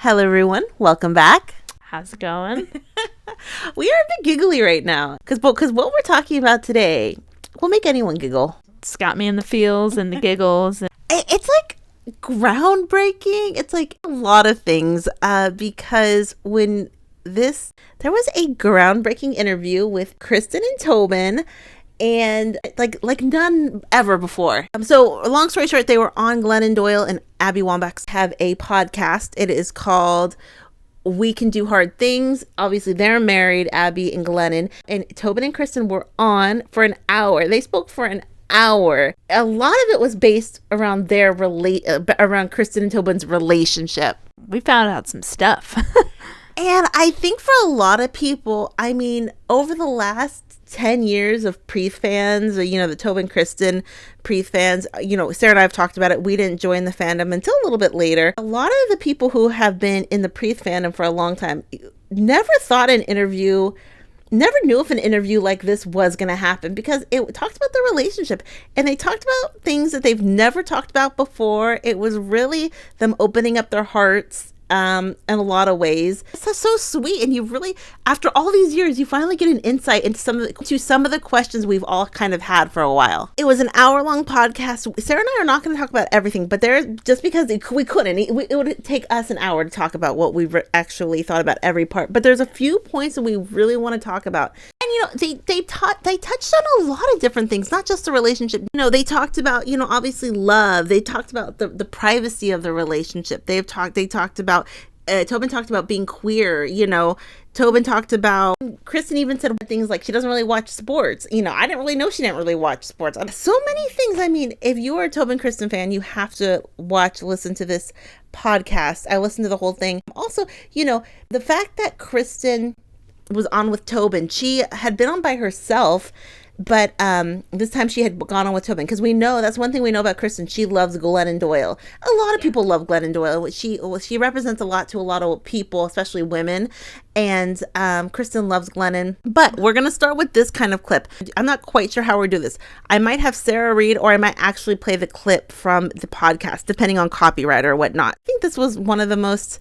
Hello, everyone. Welcome back. How's it going? We are a bit giggly right now because what we're talking about today will make anyone giggle. It's got me in the feels and the giggles. It's like groundbreaking. It's like a lot of things because there was a groundbreaking interview with Christen and Tobin, and like none ever before. So long story short, they were on Glennon, Doyle, and Abby Wambach have a podcast. It is called We Can Do Hard Things. Obviously, they're married, Abby and Glennon, and Tobin and Christen were on for an hour. They spoke for an hour. A lot of it was based around around Christen and Tobin's relationship. We found out some stuff. And I think for a lot of people, I mean, over the last 10 years of PREATH fans, the Tobin Christen PREATH fans, Sara and I have talked about it. We didn't join the fandom until a little bit later. A lot of the people who have been in the PREATH fandom for a long time never knew if an interview like this was going to happen, because it talked about the relationship and they talked about things that they've never talked about before. It was really them opening up their hearts in a lot of ways. It's so sweet, and you really, after all these years, you finally get an insight into some of the questions we've all kind of had for a while. It was an hour-long podcast. Sara and I are not going to talk about everything, but just because we couldn't, it would take us an hour to talk about what we've actually thought about every part. But there's a few points that we really want to talk about. And they touched on a lot of different things, not just the relationship. They talked about obviously love. They talked about the privacy of the relationship. They talked about Tobin talked about being queer. Tobin talked about, Christen even said things like she doesn't really watch sports. I didn't really know she didn't really watch sports. So many things. I mean, if you are a Tobin Christen fan, you have to listen to this podcast. I listened to the whole thing. Also, the fact that Christen was on with Tobin, she had been on by herself, but this time she had gone on with Tobin, because we know that's one thing we know about Christen. She loves Glennon Doyle. A lot of people love Glennon Doyle. She represents a lot to a lot of people, especially women, and Christen loves Glennon. But we're gonna start with this kind of clip. I'm not quite sure how we're doing this. I might have Sara read, or I might actually play the clip from the podcast, depending on copyright or whatnot. I think this was one of the most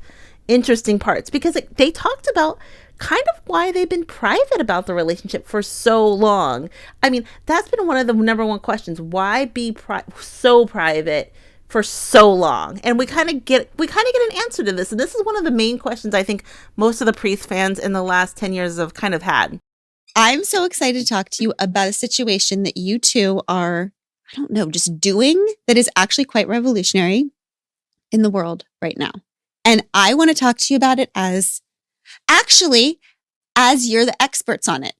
interesting parts, because they talked about kind of why they've been private about the relationship for so long. I mean, that's been one of the number one questions. Why be so private for so long? And we kind of get an answer to this. And this is one of the main questions I think most of the PREATH fans in the last 10 years have kind of had. I'm so excited to talk to you about a situation that you two are, just doing that is actually quite revolutionary in the world right now. And I want to talk to you about it as you're the experts on it.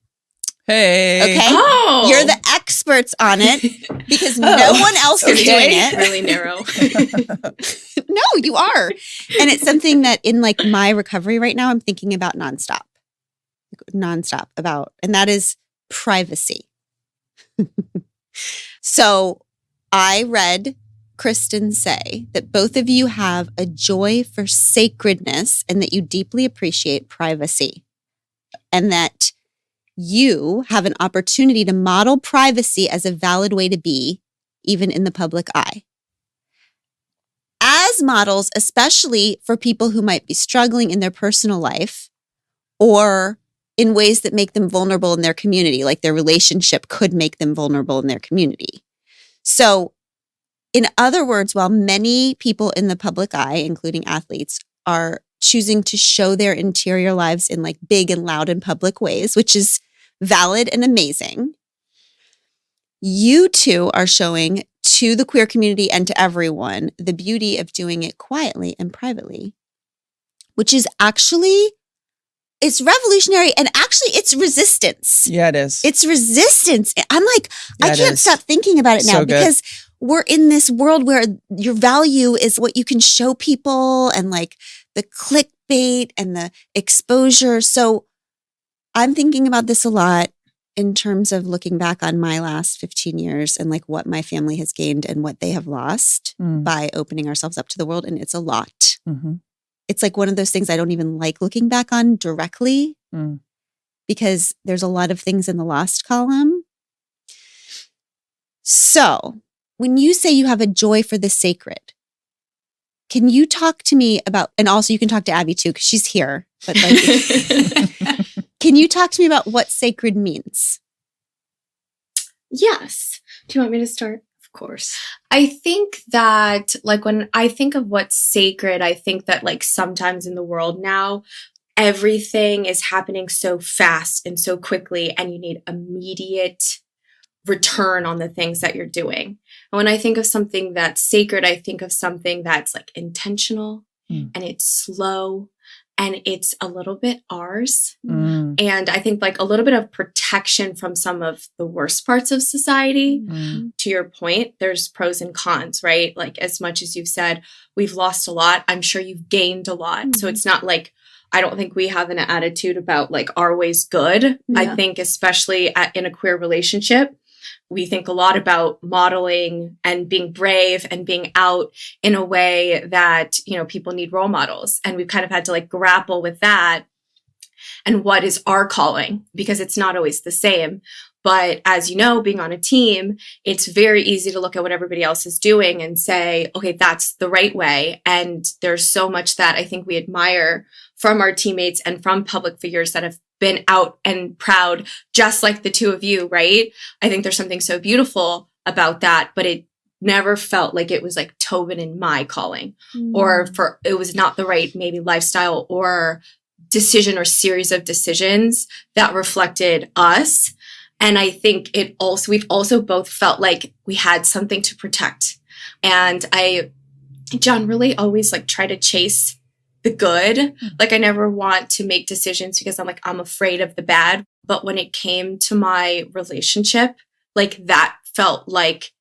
Hey. Okay? Oh. You're the experts on it because no one else is doing it. Really narrow. No, you are. And it's something that in my recovery right now, I'm thinking about nonstop about, and that is privacy. So I read Christen say that both of you have a joy for sacredness and that you deeply appreciate privacy, and that you have an opportunity to model privacy as a valid way to be, even in the public eye. As models, especially for people who might be struggling in their personal life or in ways that make them vulnerable in their community, like their relationship could make them vulnerable in their community. So, in other words, while many people in the public eye, including athletes, are choosing to show their interior lives in big and loud and public ways, which is valid and amazing, you two are showing to the queer community and to everyone the beauty of doing it quietly and privately, which is it's revolutionary, and actually it's resistance. Yeah, it is. It's resistance. I'm I can't stop thinking about it now because we're in this world where your value is what you can show people, and the clickbait and the exposure. So I'm thinking about this a lot in terms of looking back on my last 15 years and what my family has gained and what they have lost by opening ourselves up to the world. And it's a lot. Mm-hmm. It's one of those things I don't even like looking back on directly because there's a lot of things in the lost column. So when you say you have a joy for the sacred, Can you talk to me about, and also you can talk to Abby too, because she's here, but like, can you talk to me about what sacred means? Yes. Do you want me to start? Of course. I think that like when I think of what's sacred, I think that like sometimes in the world now, everything is happening so fast and so quickly, and you need immediate return on the things that you're doing. And when I think of something that's sacred, I think of something that's like intentional and it's slow and it's a little bit ours. And I think like a little bit of protection from some of the worst parts of society. To your point, there's pros and cons, right? Like as much as you've said, we've lost a lot, I'm sure you've gained a lot. So it's not like, I don't think we have an attitude about like our way's good. Yeah. I think especially in a queer relationship, we think a lot about modeling and being brave and being out in a way that, you know, people need role models. And we've kind of had to like grapple with that and what is our calling, because it's not always the same. But as you know, being on a team, it's very easy to look at what everybody else is doing and say, okay, that's the right way. And there's so much that I think we admire from our teammates and from public figures that have been out and proud, just like the two of you, right? I think there's something so beautiful about that, but it never felt like it was like Tobin and my calling, or it was not the right maybe lifestyle or decision or series of decisions that reflected us. And I think we've also both felt like we had something to protect. And John, really always like try to chase the good. Like I never want to make decisions because I'm afraid of the bad. But when it came to my relationship, like that felt like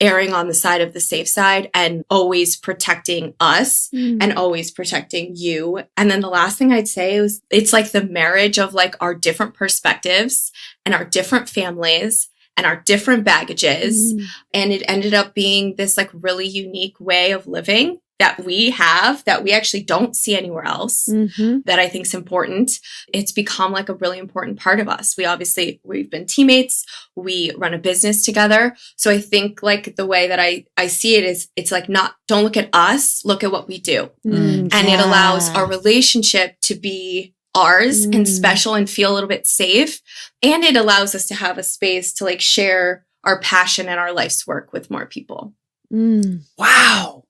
erring on the side of the safe side and always protecting us and always protecting you. And then the last thing I'd say is it's like the marriage of like our different perspectives and our different families and our different baggages. And it ended up being this like really unique way of living that we have that we actually don't see anywhere else that I think is important. It's become like a really important part of us. We've been teammates. We run a business together. So I think like the way that I see it is it's like don't look at us, look at what we do. And it allows our relationship to be ours and special and feel a little bit safe. And it allows us to have a space to like share our passion and our life's work with more people. Wow.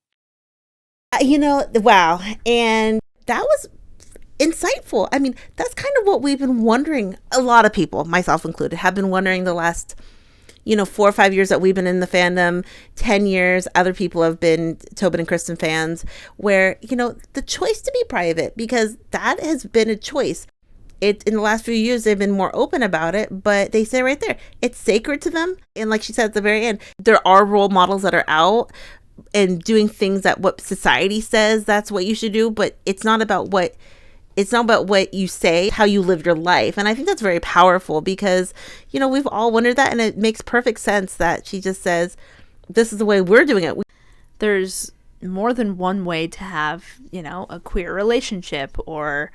Wow. And that was insightful. I mean, that's kind of what we've been wondering. A lot of people, myself included, have been wondering the last, 4 or 5 years that we've been in the fandom, 10 years, other people have been Tobin and Christen fans, where, the choice to be private, because that has been a choice. In the last few years, they've been more open about it, but they say right there, it's sacred to them. And like she said at the very end, there are role models that are out and doing things that what society says that's what you should do, but it's not about what you say, how you live your life. And I think that's very powerful because, we've all wondered that, and it makes perfect sense that she just says, this is the way we're doing it. There's more than one way to have, a queer relationship or,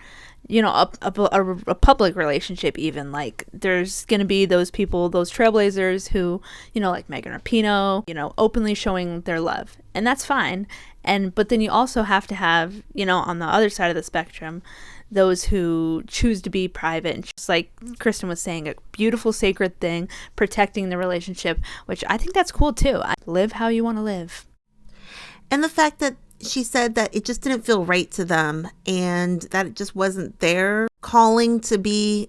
a public relationship even. Like there's going to be those people, those trailblazers who, like Megan Rapinoe, openly showing their love, and that's fine. But then you also have to have, on the other side of the spectrum, those who choose to be private, and just like Christen was saying, a beautiful sacred thing, protecting the relationship, which I think that's cool too. Live how you want to live. And the fact that she said that it just didn't feel right to them and that it just wasn't their calling to be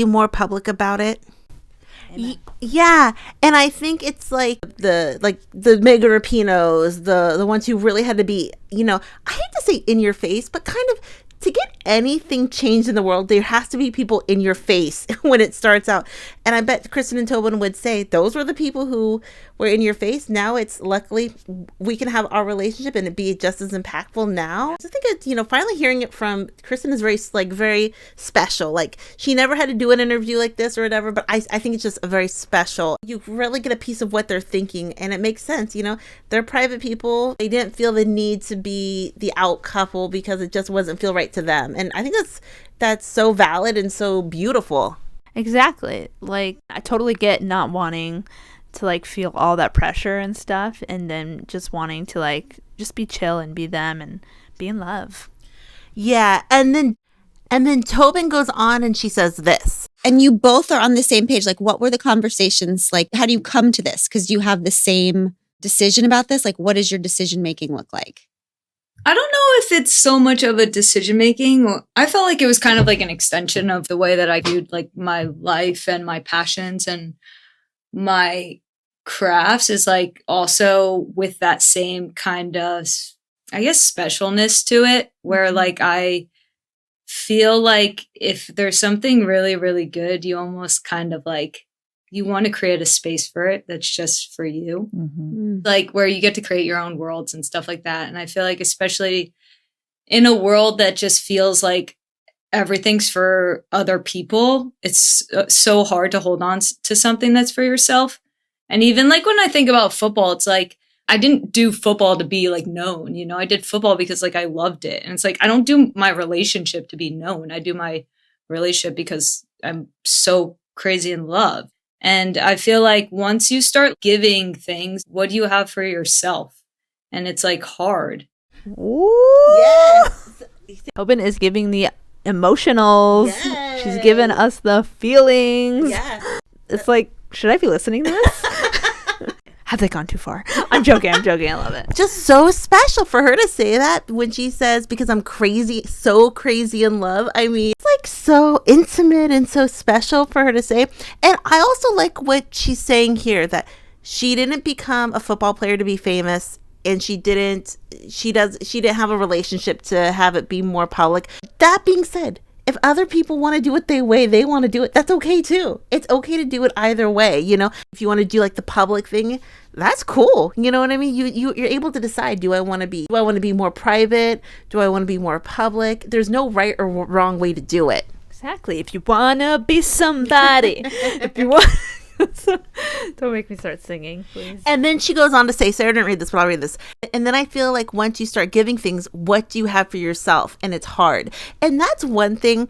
more public about it. Yeah. And I think it's like the Megan Rapinoes, the ones who really had to be, I hate to say in your face, but kind of to get anything changed in the world, there has to be people in your face when it starts out. And I bet Christen and Tobin would say those were the people who were in your face. Now it's luckily we can have our relationship and it be just as impactful now. So I think it's, finally hearing it from Christen is very special. Like she never had to do an interview like this or whatever, but I think it's just a very special. You really get a piece of what they're thinking, and it makes sense. They're private people. They didn't feel the need to be the out couple because it just wasn't feel right to them. And I think that's so valid and so beautiful. Exactly. Like I totally get not wanting to like feel all that pressure and stuff, and then just wanting to like just be chill and be them and be in love. Yeah, and then Tobin goes on and she says this. And you both are on the same page. Like, what were the conversations like? How do you come to this? Because you have the same decision about this. Like, what does your decision making look like? I don't know if it's so much of a decision making. I felt like it was kind of like an extension of the way that I viewed like my life and my passions and my crafts, is like also with that same kind of, I guess, specialness to it, where like I feel like if there's something really, really good, you almost kind of like, you want to create a space for it that's just for you. Like where you get to create your own worlds and stuff like that. And I feel like especially in a world that just feels like everything's for other people, it's so hard to hold on to something that's for yourself. And even like when I think about football, it's like, I didn't do football to be like known, you know, I did football because like I loved it. And it's like, I don't do my relationship to be known. I do my relationship because I'm so crazy in love. And I feel like once you start giving things, what do you have for yourself? And it's like hard. Ooh. Yes. Tobin is giving the emotionals. Yes. She's giving us the feelings. Yes. It's like, should I be listening to this? Have they gone too far? I'm joking. I love it. Just so special for her to say that when she says, because I'm crazy, so crazy in love. I mean, it's like so intimate and so special for her to say. And I also like what she's saying here, that she didn't become a football player to be famous, and she didn't have a relationship to have it be more public. That being said, if other people want to do it the way they want to do it, that's okay too. It's okay to do it either way, you know. If you want to do like the public thing, that's cool. You know what I mean? You're able to decide, do I want to be more private? Do I want to be more public? There's no right or wrong way to do it. Exactly. If you want to be somebody, if you want... Don't make me start singing, please. And then she goes on to say, Sara didn't read this, but I'll read this. And then I feel like once you start giving things, what do you have for yourself? And it's hard. And that's one thing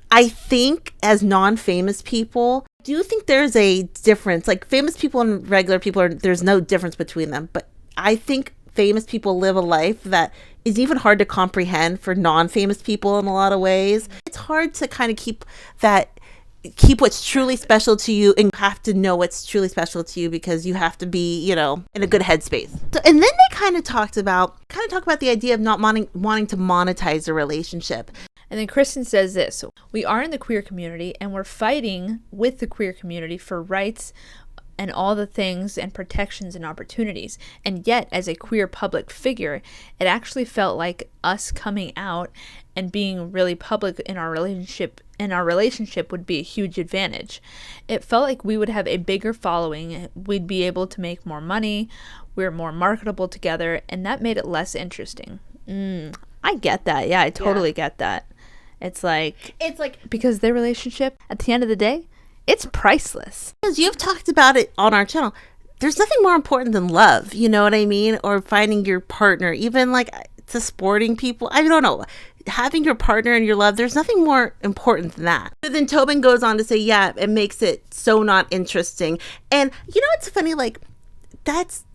I think as non-famous people, I do think there's a difference. Like famous people and regular people, there's no difference between them. But I think famous people live a life that is even hard to comprehend for non-famous people in a lot of ways. It's hard to kind of keep what's truly special to you, and you have to know what's truly special to you because you have to be, you know, in a good headspace. So, and then they kind of talk about the idea of not wanting to monetize a relationship. And then Christen says this: we are in the queer community and we're fighting with the queer community for rights and all the things and protections and opportunities. And yet, as a queer public figure, it actually felt like us coming out and being really public in our relationship would be a huge advantage. It felt like we would have a bigger following, we'd be able to make more money, we're more marketable together, and that made it less interesting. I get that. Yeah, I totally get that. It's like because their relationship, at the end of the day, it's priceless. Because you've talked about it on our channel, there's nothing more important than love, you know what I mean? Or finding your partner, even like to sporting people. I don't know. Having your partner and your love, there's nothing more important than that. But then Tobin goes on to say, yeah, it makes it so not interesting. And you know what's funny? Like, that's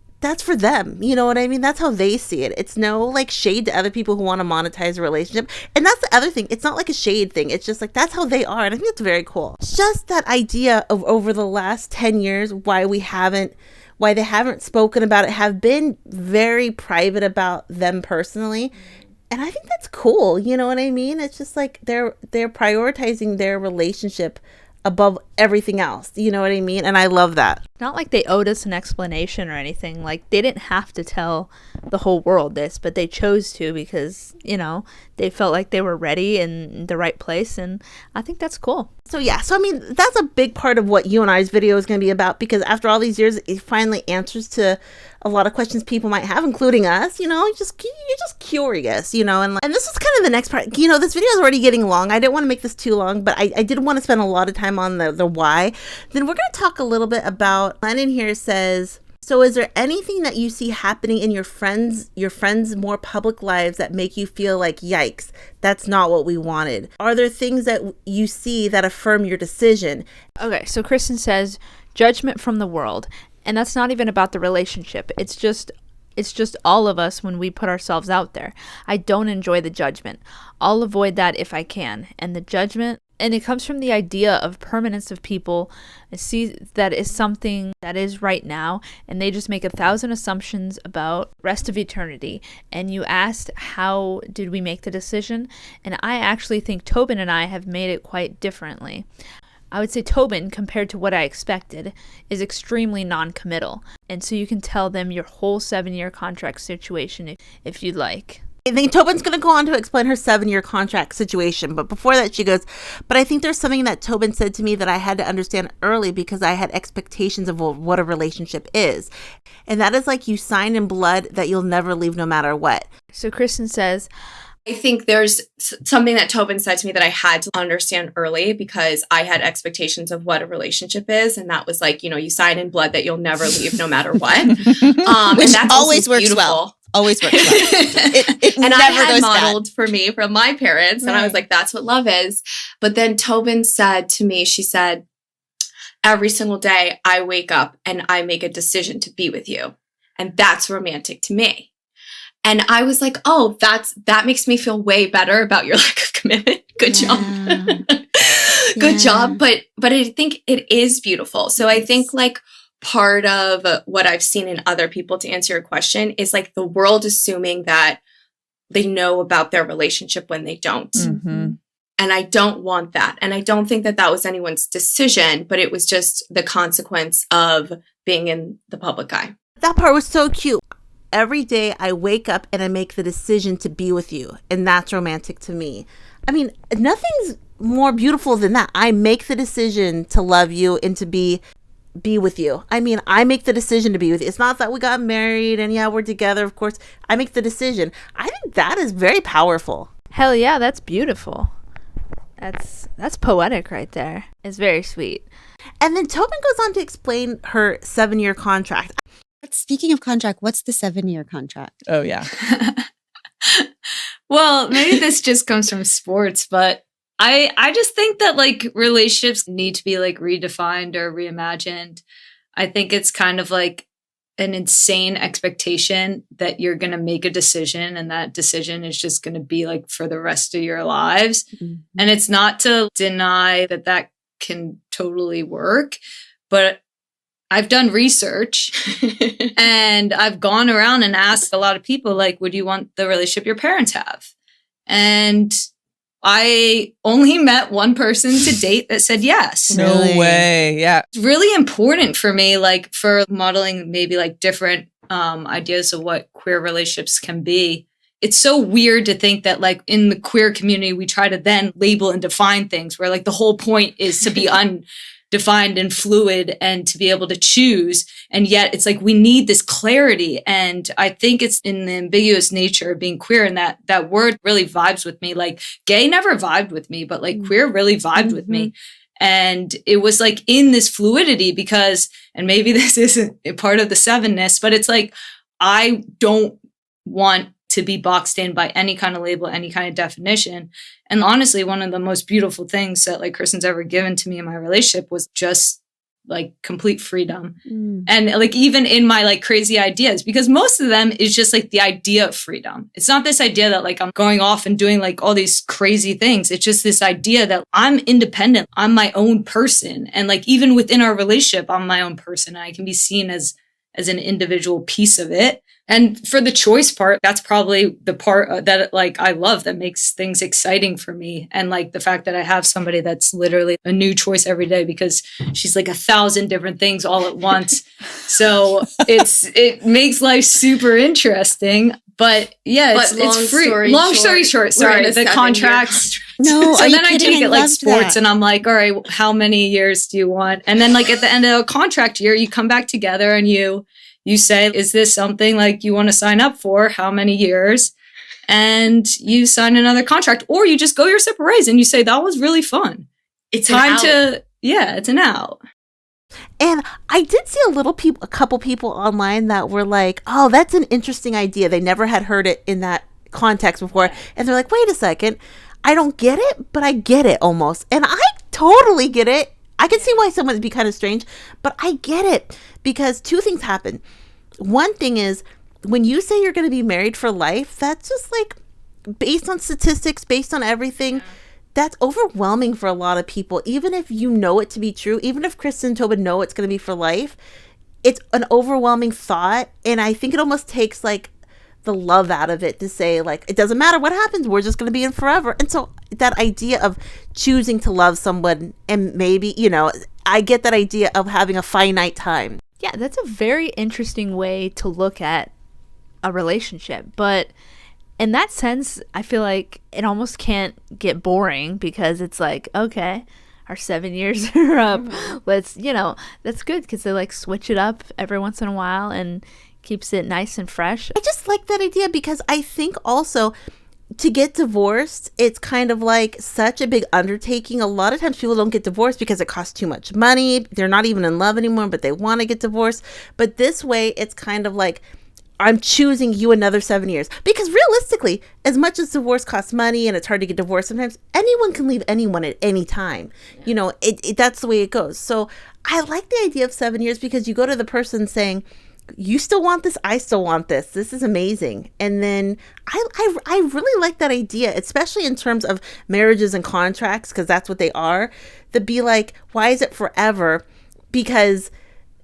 for them. You know what I mean? That's how they see it. It's no like shade to other people who want to monetize a relationship. And that's the other thing. It's not like a shade thing. It's just like, that's how they are. And I think it's very cool. It's just that idea of over the last 10 years, why they haven't spoken about it, have been very private about them personally. And I think that's cool. You know what I mean? It's just like they're prioritizing their relationship above everything else. You know what I mean? And I love that. Not like they owed us an explanation or anything. Like, they didn't have to tell the whole world this, but they chose to because, you know, they felt like they were ready in the right place. And I think that's cool. So yeah, I mean, that's a big part of what you and I's video is going to be about, because after all these years, it finally answers to a lot of questions people might have, including us. You know, you're just curious, you know. And this is kind of the next part. You know, this video is already getting long. I didn't want to make this too long, but I did want to spend a lot of time on the why. Then we're going to talk a little bit about, Glennon here says, so is there anything that you see happening in your friends' more public lives that make you feel like, yikes, that's not what we wanted? Are there things that you see that affirm your decision? Okay, so Christen says, judgment from the world. And that's not even about the relationship. It's just It's just all of us when we put ourselves out there. I don't enjoy the judgment. I'll avoid that if I can. And the judgment, and it comes from the idea of permanence of people. I see that is something that is right now, and they just make 1,000 assumptions about rest of eternity. And you asked, how did we make the decision? And I actually think Tobin and I have made it quite differently. I would say Tobin, compared to what I expected, is extremely non-committal. And so you can tell them your whole 7-year contract situation if you'd like. I think Tobin's going to go on to explain her 7-year contract situation. But before that, she goes, but I think there's something that Tobin said to me that I had to understand early because I had expectations of what a relationship is. And that is like you sign in blood that you'll never leave no matter what. So Christen says, I think there's something that Tobin said to me that I had to understand early because I had expectations of what a relationship is. And that was like, you sign in blood that you'll never leave no matter what. Which and that's always works beautiful. well. Always works well. It And never I had goes modeled bad. for me from my parents. And I was like, that's what love is. But then Tobin said to me, she said, every single day I wake up and I make a decision to be with you. And that's romantic to me. And I was like, oh, that makes me feel way better about your lack of commitment. Good job. Good job. But I think it is beautiful. So I think like part of what I've seen in other people, to answer your question, is like the world assuming that they know about their relationship when they don't. Mm-hmm. And I don't want that. And I don't think that was anyone's decision, but it was just the consequence of being in the public eye. That part was so cute. Every day I wake up and I make the decision to be with you. And that's romantic to me. I mean, nothing's more beautiful than that. I make the decision to love you and to be with you. I mean, I make the decision to be with you. It's not that we got married and yeah, we're together, of course. I make the decision. I think that is very powerful. hell yeah, that's beautiful. That's poetic right there. It's very sweet. And then Tobin goes on to explain her 7-year contract. Speaking of contract, what's the 7-year contract? Oh, yeah. Well, maybe this just comes from sports, but I just think that like relationships need to be like redefined or reimagined. I think it's kind of like an insane expectation that you're going to make a decision and that decision is just going to be like for the rest of your lives. Mm-hmm. And it's not to deny that can totally work, but I've done research and I've gone around and asked a lot of people, like, would you want the relationship your parents have? And I only met one person to date that said yes. No way. Yeah. It's really important for me, like for modeling maybe like different ideas of what queer relationships can be. It's so weird to think that like in the queer community, we try to then label and define things where like the whole point is to be undefined and fluid and to be able to choose. And yet it's like we need this clarity. And I think it's in the ambiguous nature of being queer. And that word really vibes with me. Like gay never vibed with me, but like queer really vibed with me. And it was like in this fluidity because, and maybe this isn't a part of the 7-ness, but it's like, I don't want to be boxed in by any kind of label, any kind of definition. And honestly, one of the most beautiful things that like Christen's ever given to me in my relationship was just like complete freedom. And like even in my like crazy ideas, because most of them is just like the idea of freedom. It's not this idea that like I'm going off and doing like all these crazy things. It's just this idea that I'm independent. I'm my own person. And like even within our relationship, I'm my own person. And I can be seen as an individual piece of it. And for the choice part, that's probably the part that like I love that makes things exciting for me. And like the fact that I have somebody that's literally a new choice every day because she's like 1,000 different things all at once. So it makes life super interesting. But yeah, it's free. Long story short, sorry, the contracts. No, so are then you I kidding? take it like sports that. and I'm like, all right, how many years do you want? And then like at the end of a contract year, you come back together and you say, is this something like you want to sign up for? How many years? And you sign another contract, or you just go your separate ways and you say, that was really fun. It's it's an out. And I did see a couple people online that were like, oh, that's an interesting idea. They never had heard it in that context before. And they're like, wait a second. I don't get it, but I get it almost. And I totally get it. I can see why someone would be kind of strange, but I get it because two things happen. One thing is when you say you're going to be married for life, that's just like based on statistics, based on everything. That's overwhelming for a lot of people. Even if you know it to be true, even if Christen and Tobin know it's going to be for life, it's an overwhelming thought. And I think it almost takes like the love out of it to say like, it doesn't matter what happens, we're just going to be in forever. And so that idea of choosing to love someone, and maybe, you know, I get that idea of having a finite time. Yeah, that's a very interesting way to look at a relationship. But in that sense, I feel like it almost can't get boring, because it's like, okay, our 7 years are up. Let's, you know, that's good, because they like switch it up every once in a while and keeps it nice and fresh. I just like that idea, because I think also to get divorced, it's kind of like such a big undertaking. A lot of times people don't get divorced because it costs too much money. They're not even in love anymore, but they want to get divorced. But this way, it's kind of like, I'm choosing you another 7 years. Because realistically, as much as divorce costs money and it's hard to get divorced, sometimes anyone can leave anyone at any time. Yeah. You know, that's the way it goes. So I like the idea of 7 years, because you go to the person saying, you still want this, I still want this. This is amazing. And then I really like that idea, especially in terms of marriages and contracts, because that's what they are. To be like, why is it forever? Because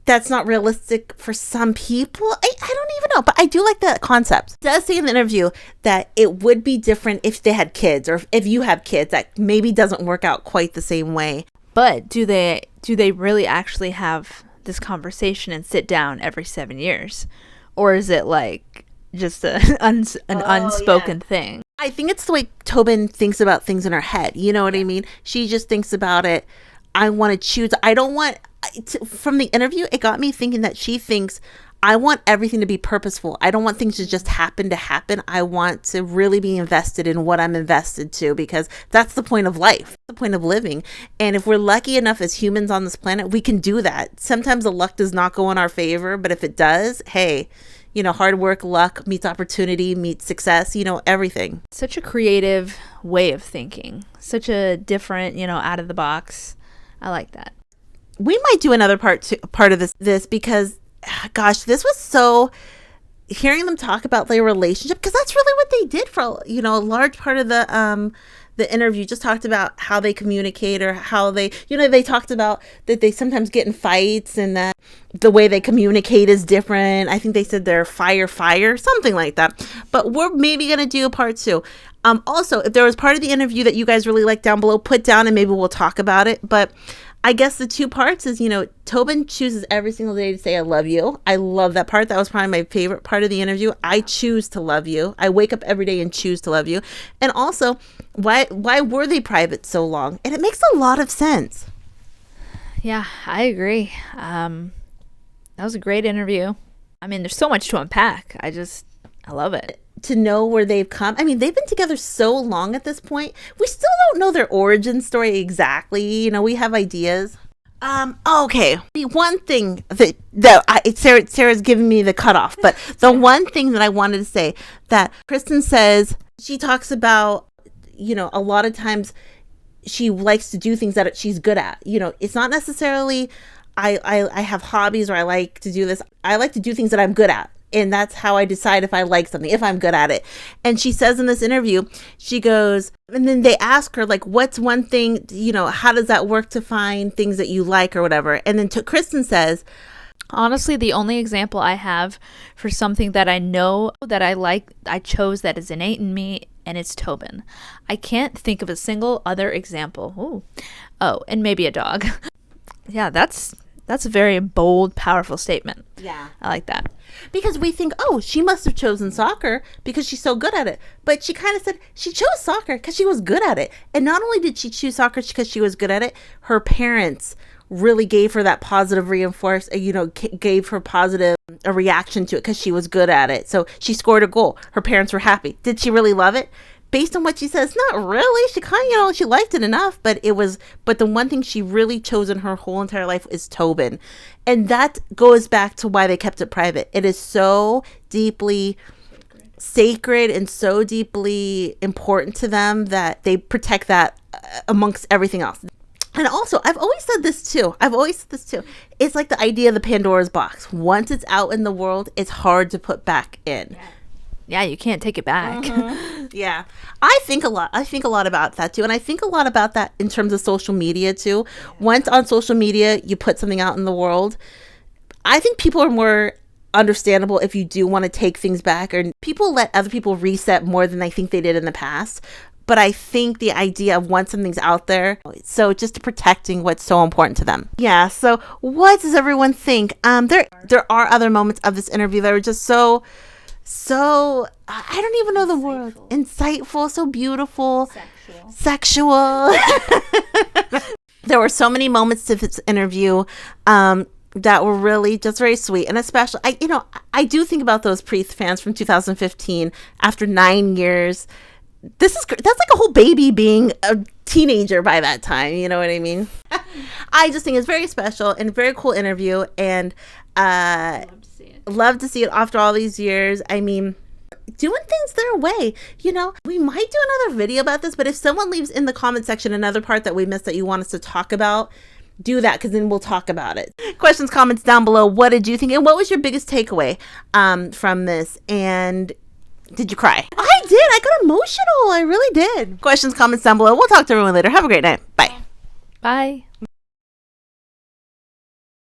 that's not realistic for some people. I don't even know, but I do like that concept. It does say in the interview that it would be different if they had kids, or if you have kids, that maybe doesn't work out quite the same way. But do they really actually have this conversation and sit down every 7 years? Or is it like just an unspoken thing? I think it's the way Tobin thinks about things in her head. You know what I mean? She just thinks about it. I want to choose. I don't want... From the interview, it got me thinking that she thinks, I want everything to be purposeful. I don't want things to just happen to happen. I want to really be invested in what I'm invested to, because that's the point of life, the point of living. And if we're lucky enough as humans on this planet, we can do that. Sometimes the luck does not go in our favor, but if it does, hey, you know, hard work, luck meets opportunity, meets success, you know, everything. Such a creative way of thinking. Such a different, you know, out of the box. I like that. We might do another part of this because, gosh, this was so, hearing them talk about their relationship, because that's really what they did for, you know, a large part of the interview. Just talked about how they communicate, or how they, you know, they talked about that they sometimes get in fights, and that the way they communicate is different. I think they said they're fire, something like that. But we're maybe going to do a part 2. Also, if there was part of the interview that you guys really liked, down below, put down, and maybe we'll talk about it. But I guess the 2 parts is, you know, Tobin chooses every single day to say, I love you. I love that part. That was probably my favorite part of the interview. I choose to love you. I wake up every day and choose to love you. And also, why were they private so long? And it makes a lot of sense. Yeah, I agree. That was a great interview. I mean, there's so much to unpack. I love it. To know where they've come. I mean, they've been together so long at this point. We still don't know their origin story exactly. You know, we have ideas. Okay. The one thing that Sarah's giving me the cutoff, but the one thing that I wanted to say, that Christen says, she talks about, you know, a lot of times she likes to do things that she's good at. You know, it's not necessarily I have hobbies, or I like to do this. I like to do things that I'm good at. And that's how I decide if I like something, if I'm good at it. And she says in this interview, she goes, and then they ask her, like, what's one thing, you know, how does that work to find things that you like or whatever? And then Christen says, honestly, the only example I have for something that I know that I like, I chose that is innate in me, and it's Tobin. I can't think of a single other example. Ooh. Oh, and maybe a dog. Yeah, that's a very bold, powerful statement. Yeah. I like that. Because we think, oh, she must have chosen soccer because she's so good at it. But she kind of said she chose soccer because she was good at it. And not only did she choose soccer because she was good at it, her parents really gave her that positive gave her positive a reaction to it because she was good at it. So she scored a goal. Her parents were happy. Did she really love it? Based on what she says, not really. She kind of, she liked it enough, but the one thing she really chose in her whole entire life is Tobin. And that goes back to why they kept it private. It is so deeply sacred and so deeply important to them that they protect that amongst everything else. And also, I've always said this too. It's like the idea of the Pandora's box. Once it's out in the world, it's hard to put back in. Yeah, you can't take it back. Yeah. I think a lot about that too. And I think a lot about that in terms of social media too. Once on social media, you put something out in the world, I think people are more understandable if you do want to take things back, or people let other people reset more than I think they did in the past. But I think the idea of once something's out there, so just protecting what's so important to them. Yeah. So what does everyone think? There are other moments of this interview that are just so I don't even know the word. Insightful, so beautiful, sexual. There were so many moments to this interview that were really just very sweet, and especially I do think about those PREATH fans from 2015 after 9 years. That's like a whole baby being a teenager by that time. You know what I mean? I just think it's very special and a very cool interview, and love to see it after all these years. I mean, doing things their way. We might do another video about this, but if someone leaves in the comment section another part that we missed that you want us to talk about, do that, because then we'll talk about it. Questions, comments down below. What did you think? And what was your biggest takeaway from this? And did you cry? I did. I got emotional. I really did. Questions, comments down below. We'll talk to everyone later. Have a great night. Bye. Bye.